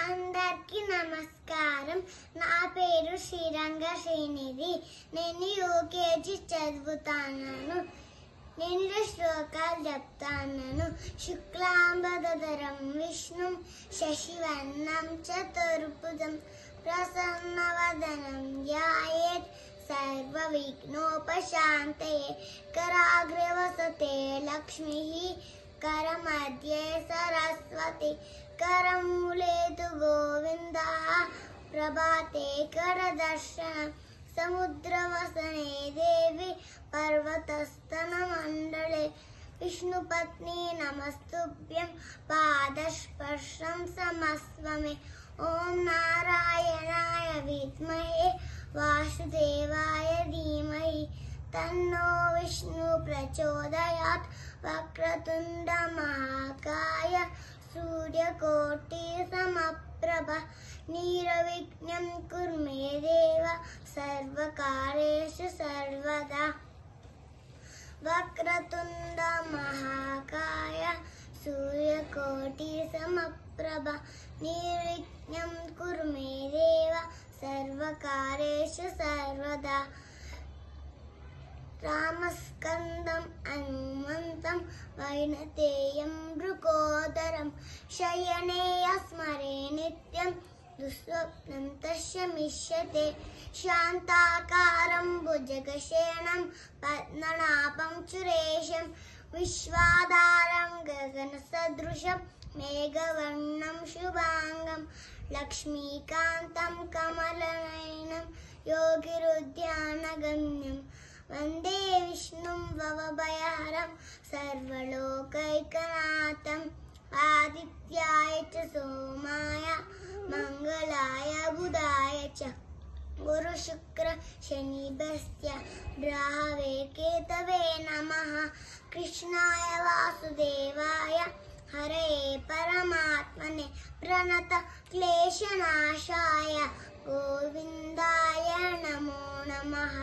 అందరికీ నమస్కారం. నా పేరు శ్రీరంగ శ్రీనిధి. నేను యూకేజీ చదువుతాను. నేను శ్లోకాలు చెప్తాను. శుక్లాంబరధరం విష్ణుం శశివర్ణం చతుర్భుజం ప్రసన్నవదనం ధ్యాయేత్ సర్వవిఘ్నోపశాంతయే. కరాగ్రే వసతే లక్ష్మీః करमध्ये सरस्वती करमूले तु गोविन्दः प्रभाते करदर्शनं समुद्रवसने देवी पर्वतस्तनमण्डले विष्णुपत्नी नमस्तुभ्यं पादस्पर्शं समस्व मे. ॐ नारायणाय विद्महे वासुदेवाय धीमहि तन्नो विष्णु प्रचोदयात्. वक्रतुण्ड महाकाय सूर्यकोटि समप्रभ निर्विघ्नं कुरु मे देव सर्वकार्येषु सर्वदा. वक्रतुण्ड महाकाय सूर्यकोटि समप्रभ निर्विघ्नं कुरु मे देव सर्वकार्येषु सर्वदा. रामस्कन्दं हनुमन्तं वैनतेयं मृगोदरं शयने स्मरे नित्यं दुःस्वप्नं तस्य मिष्यते. शान्ताकारं भुजगशयनं पद्मनाभं सुरेशं विश्वाधारं गगनसदृशं मेघवर्णं शुभांगं लक्ष्मीकान्तं कमलनयनं योगिरुद्यानगम्यं वन्दे विष्णुं भवभयहरं सर्वलोकैकनाथं. आदित्याय च सोमाय मंगलाय बुधाय च गुरुशुक्र शनिभ्यश्च राहवे केतवे नमः. कृष्णाय वासुदेवाय हरये परमात्मने प्रणत क्लेशनाशाय गोविन्दाय नमो नमः.